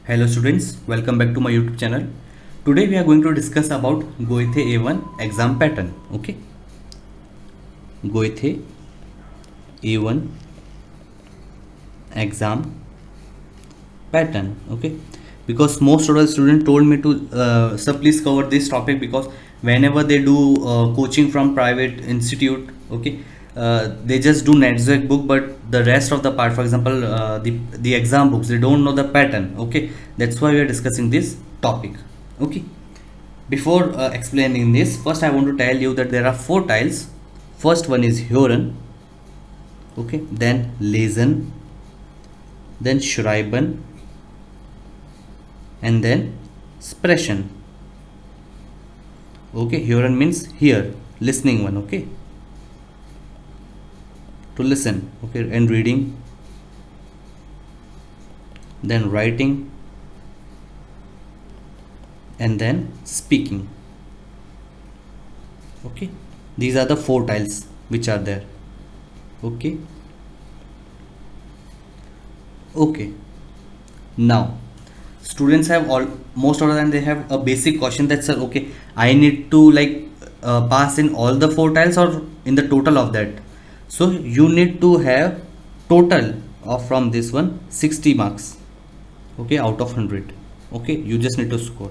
Hello students, welcome back to my YouTube channel. Today we are going to discuss about Goethe A1 exam pattern. Okay, Goethe A1 exam pattern. Okay, because most of the students told me to sir please cover this topic because whenever they do coaching from private institute, okay, they just do NetZec book, but the rest of the part, for example, the exam books, they don't know the pattern. Okay, that's why we are discussing this topic. Okay, before explaining this, first I want to tell you that there are four tiles. First one is Hören, okay, then Lesen, then Schreiben, and then Sprechen. Okay, Hören means hear, listening one. Okay, to listen. Okay, and reading, then writing, and then speaking. Okay, these are the four tiles which are there. Okay, now students have all, most of the time they have a basic question that, sir, okay, I need to like pass in all the four tiles or in the total of that. So you need to have total of from this one 60 marks. Okay, out of 100. Okay, you just need to score.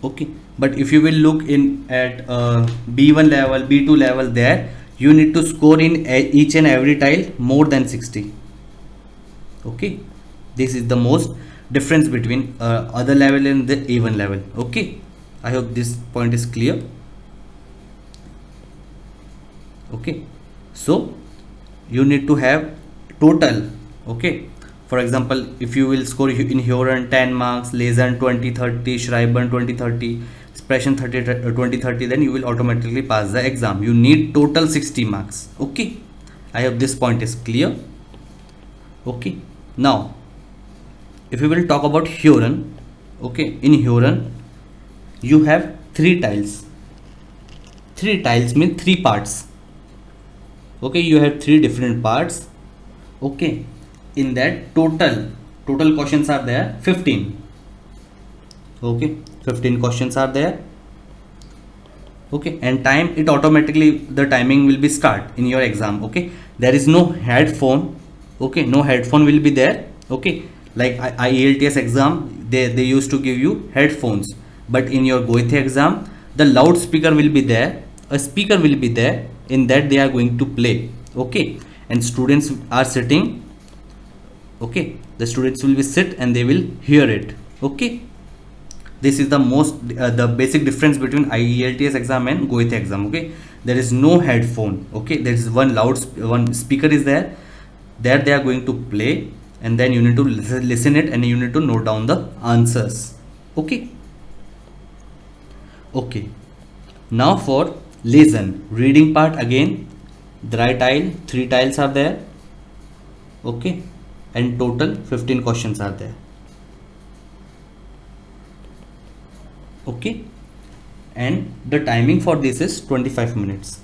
Okay, but if you will look in at B1 level, B2 level, there you need to score in each and every tile more than 60. Okay, this is the most difference between other level and the A1 level. Okay, I hope this point is clear. Okay, so you need to have total. Okay, for example, if you will score in Hören 10 marks, Lesen 20-30, Schreiben 20-30, Sprechen 20-30, then you will automatically pass the exam. You need total 60 marks. Okay, I hope this point is clear. Okay, now if we will talk about Hören, okay, in Hören you have three tiles. Three tiles mean three parts. Okay, you have three different parts. Okay, in that total questions are there 15. Okay, 15 questions are there. Okay, and time, it automatically the timing will be start in your exam. Okay, there is no headphone. Okay, no headphone will be there. Okay, like IELTS exam, they used to give you headphones, but in your Goethe exam the loudspeaker will be there, a speaker will be there, in that they are going to play. Okay, and students are sitting. Okay, the students will be sit and they will hear it. Okay, this is the most the basic difference between IELTS exam and Goethe exam. Okay, there is no headphone. Okay, there is one speaker is there they are going to play, and then you need to listen it and you need to note down the answers. Okay, now for Lesen, reading part, again the right tile, three tiles are there. Okay, and total 15 questions are there. Okay, and the timing for this is 25 minutes.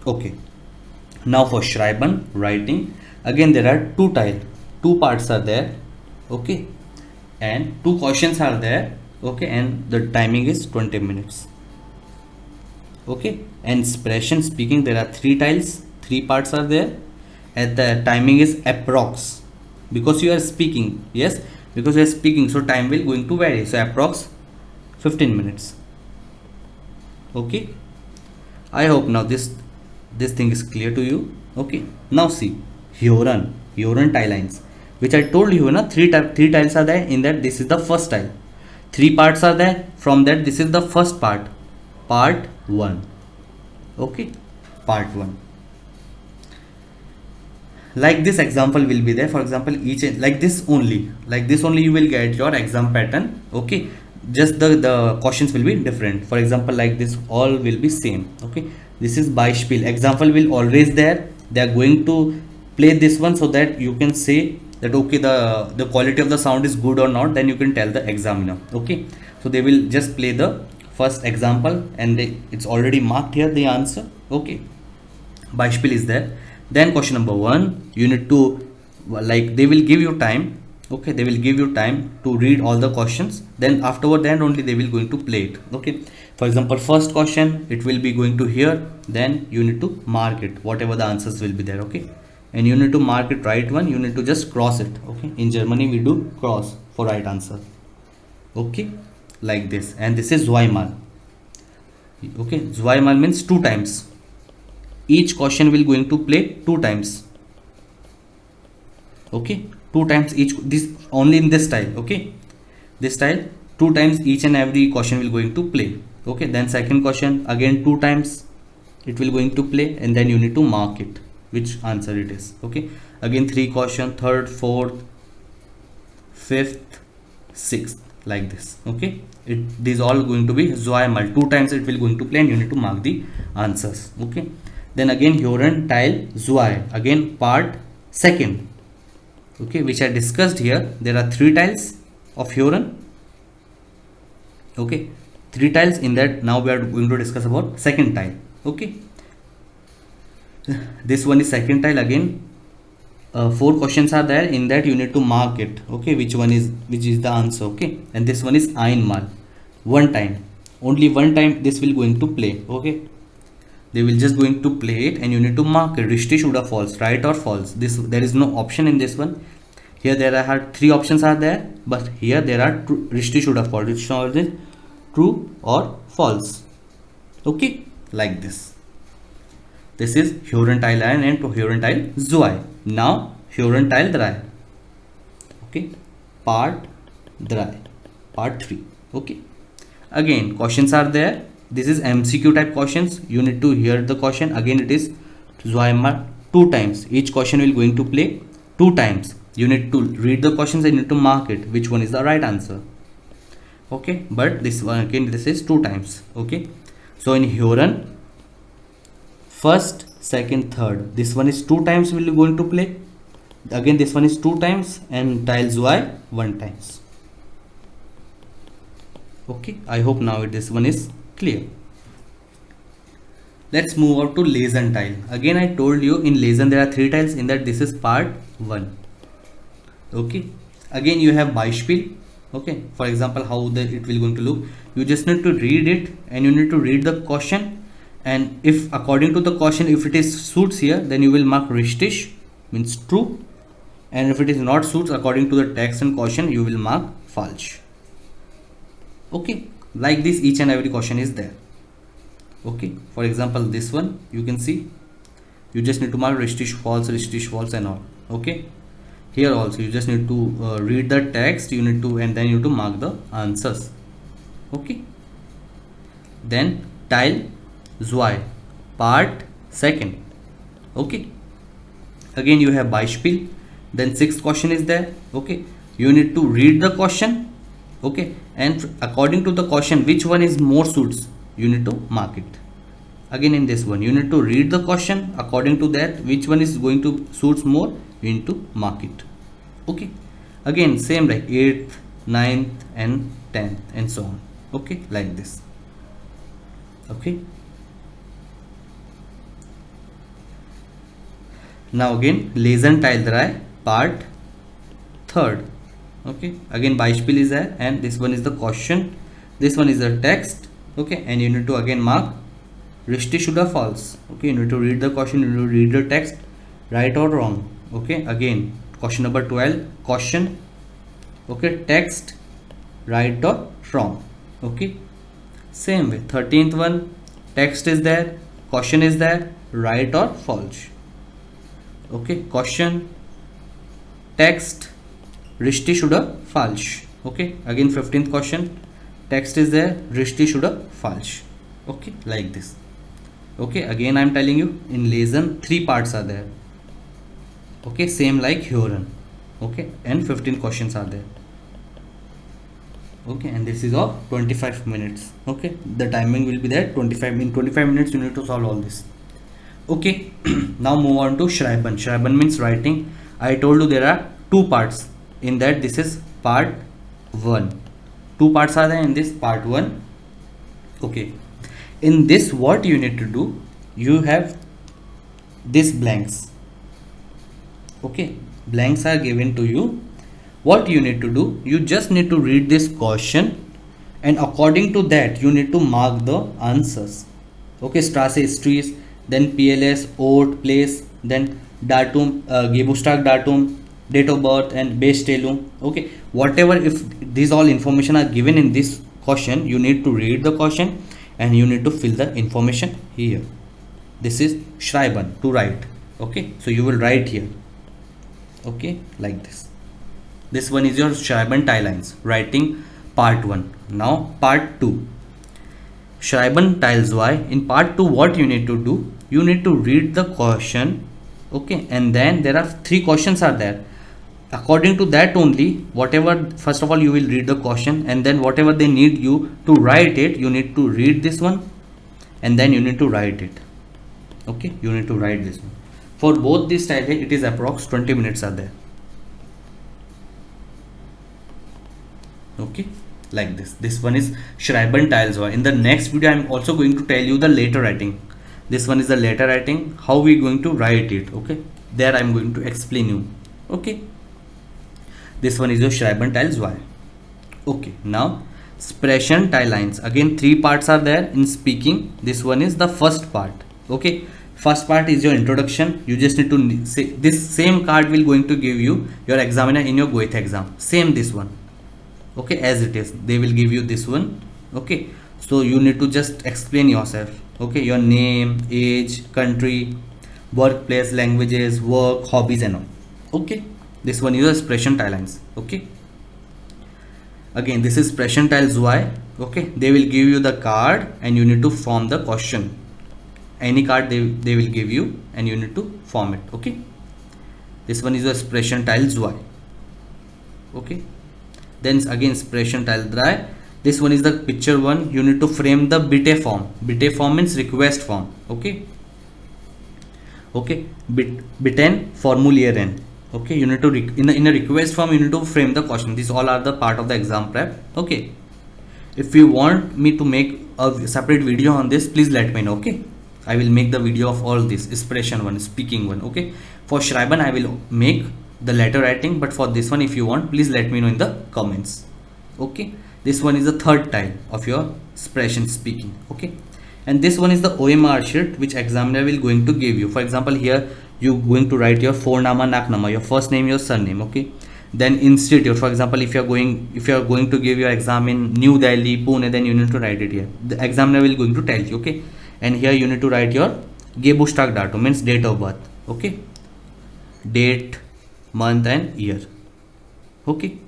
Okay, now for Schreiben, writing, again there are two parts are there. Okay, and two questions are there. Okay, and the timing is 20 minutes. Okay, and Sprechen, speaking, there are three tiles, three parts are there, and the timing is approx, because you are speaking. Yes, because you are speaking, so time will going to vary, so approx 15 minutes. Okay, I hope now this thing is clear to you. Okay, now see Hören tile lines, which I told you, na, three tiles are there. In that, this is the first tile, three parts are there. From that, this is the first part 1. Okay, part 1. Like this example will be there. For example, each like this only you will get your exam pattern. Okay, just the questions will be different. For example, like this all will be same. Okay, this is Beispiel, example will always there. They are going to play this one so that you can say that okay, the quality of the sound is good or not, then you can tell the examiner. Okay, so they will just play the first example and it's already marked here the answer. Okay, Beispiel is there. Then question number 1, you need to, like, they will give you time. Okay, they will give you time to read all the questions, then afterward then only they will going to play it. Okay, for example, first question, it will be going to here, then you need to mark it, whatever the answers will be there. Okay, and you need to mark it right one, you need to just cross it. Okay, in Germany we do cross for right answer. Okay, like this. And this is zweimal. Okay, zweimal means 2 times. Each question will going to play 2 times. Okay, 2 times each, this only in this style. Okay, this style, 2 times each and every question will going to play. Okay, then second question, again 2 times it will going to play, and then you need to mark it which answer it is. Okay, again 3 question, third, fourth, fifth, sixth, like this. Okay, these all going to be zweimal, 2 times it will going to play, and you need to mark the answers. Okay, then again Hören Teil 2, again part second. Okay, which I discussed here. There are 3 tiles of Hören. Okay, 3 tiles in that. Now we are going to discuss about second tile. Okay, this one is second tile. Again 4 questions are there, in that you need to mark it. Okay, which is the answer. Okay, and this one is einmal, 1 time, only 1 time this will going to play. Okay, they will just going to play it, and you need to mark it, richtig oder false, right or false. There is no option in this one. Here there are 3 options are there, but here there are richtig oder false, which is true or false. Okay, like this. This is Hören Teil 1 and Hören Teil 2. Now Hören Teil 3. Okay, part 3. Okay, again questions are there. This is MCQ type questions. You need to hear the question. Again it is zweimal, 2 times. Each question will going to play 2 times. You need to read the questions and you need to mark it which one is the right answer. Okay, but this one again, this is 2 times. Okay, so in Hören, first, second, third, this one is 2 times will going to play. Again this one is 2 times, and Teil 2 1 times. Okay, I hope now this one is clear. Let's move out to Lesen tile. Again I told you in Lesen there are 3 tiles, in that this is part 1. Okay, again you have Beispiel. Okay, for example, how it will going to look. You just need to read it, and you need to read the question, and if according to the question, if it is suits here, then you will mark richtig, means true, and if it is not suits according to the text and question, you will mark falsch. Okay, like this each and every question is there. Okay, for example, this one you can see, you just need to mark richtig false and all. Okay, here also you just need to read the text, you need to, and then you need to mark the answers. Okay, then Teil 2, part second. Okay, again you have Beispiel, then 6th question is there. Okay, you need to read the question. Okay, and according to the question which one is more suits, you need to mark it. Again in this one you need to read the question, according to that which one is going to suits more, you need to mark it. Okay, again same like 8th, 9th and 10th and so on. Okay, like this. Okay, now again Lesen Teil 3, part 3rd. Okay, again Beispiel is there, and this one is the question, this one is the text. Okay, and you need to again mark richtig oder false. Okay, you need to read the question, you need to read the text, right or wrong. Okay, again question number 12, question. Okay, text, right or wrong. Okay, same way 13th one, text is there, question is there, right or false. Okay, question, text, richtig oder falsch. Okay, again 15th question, text is there, richtig oder falsch. Okay, like this. Okay, again I am telling you in Lesen 3 parts are there. Okay, same like Hören. Okay, and 15 questions are there. Okay, and this is of 25 minutes. Okay, the timing will be there 25. In 25 minutes you need to solve all this. Okay, now move on to Schreiben. Schreiben means writing. I told you there are 2 parts. In that this is part 1. 2 parts are there in this part 1. Okay, in this what you need to do, you have this blanks. Okay, blanks are given to you. What you need to do, you just need to read this question, and according to that you need to mark the answers. Okay, Straße, streets, then PLS, ort, place, then datum, Geburtstag datum, date of birth, and Bestellung. Okay, whatever, if these all information are given in this question, you need to read the question and you need to fill the information here. This is schreiben, to write. Okay, so you will write here. Okay, like this one is your schreiben tie lines, writing part 1. Now part 2, schreiben tiles y. In part 2, what you need to do, you need to read the question. Okay, and then there are 3 questions are there. According to that only, whatever, first of all you will read the question, and then whatever they need you to write it, you need to read this one and then you need to write it. Okay, you need to write this one. For both these style, it is approx 20 minutes are there. Okay, like this one is schreiben tiles y. In the next video, I am also going to tell you the letter writing. This one is the letter writing, how we going to write it. Okay, there I am going to explain you. Okay, this one is your schreiben tiles y. Okay, now sprechen tie lines. Again, 3 parts are there in speaking. This one is the first part. Okay, first part is your introduction. You just need to say, this same card will going to give you your examiner in your Goethe exam. Same this one. Okay, as it is, they will give you this one. Okay, so you need to just explain yourself. Okay, your name, age, country, workplace, languages, work, hobbies and all. Okay, this one is your sprechen tie lines. Okay, again this is sprechen tiles y. Okay, they will give you the card and you need to form the question. Any card they will give you and you need to form it. Okay, this one is your sprechen tiles y. Okay, then again sprechen tile 3. This one is the picture one. You need to frame the bitte form. Bitte form means request form. Okay, okay, bitten formulieren. Okay, you need to in a request form you need to frame the question. These all are the part of the exam prep. Okay, if you want me to make a separate video on this, please let me know. Okay, I will make the video of all this expression one, speaking one. Okay, for schreiben I will make the letter writing, but for this one, if you want, please let me know in the comments. Okay, this one is the third tile of your expression speaking. Okay, and this one is the OMR sheet which examiner will going to give you. For example, here you going to write your Vorname, Nachname, your first name, your surname. Okay, then institute. For example, if you are going to give your exam in New Delhi, Pune, then you need to write it here. The examiner will going to tell you. Okay, and here you need to write your Geburtstag datum, means date of birth. Okay, date, month and year. Okay,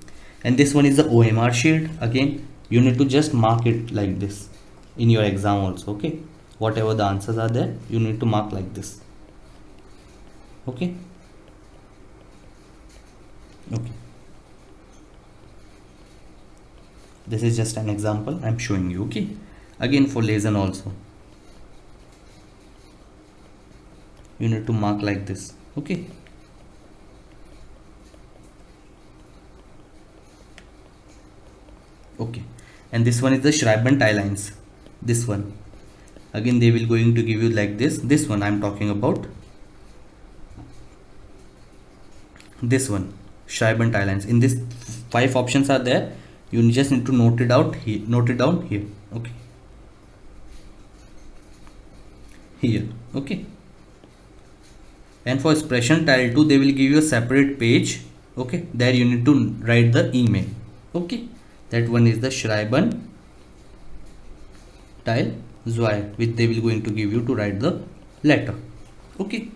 and this one is the OMR sheet. Again, you need to just mark it like this in your exam also. Okay, whatever the answers are there, you need to mark like this. Okay, okay, this is just an example I'm showing you. Okay, again for lesson also you need to mark like this. Okay, okay, and this one is the schreiben tie lines. This one again they will going to give you like this one I'm talking about. This one schreiben tie lines. In this 5 options are there, you just need to note it out here, note it down here. Okay, here. Okay, and for expression tile 2 they will give you a separate page. Okay, there you need to write the email. Okay, that one is the schreiben tile y, which they will going to give you to write the letter. Okay,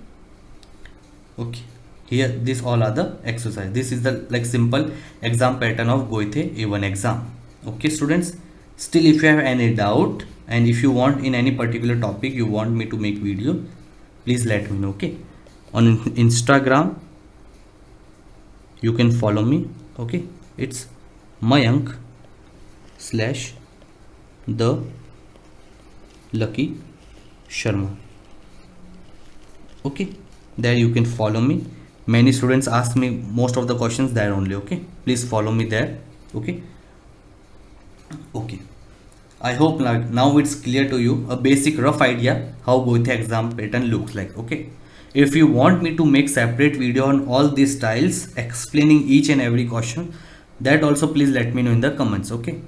okay, here this all are the exercise. This is the like simple exam pattern of Goethe A1 exam. Okay students, still if you have any doubt and if you want in any particular topic you want me to make video, please let me know. Okay, on Instagram you can follow me. Okay, it's Mayank / the Lucky Sharma. Okay, there you can follow me. Many students ask me most of the questions there only. Okay, please follow me there. Okay, okay, I hope now it's clear to you a basic rough idea how Goethe exam pattern looks like. Okay, If you want me to make separate video on all these styles explaining each and every question, that also please let me know in the comments. Okay,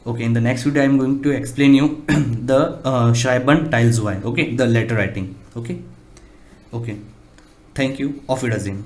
in the next video I am going to explain you the Schreiber tiles Y, okay, the letter writing. Okay, thank you. Auf Wiedersehen.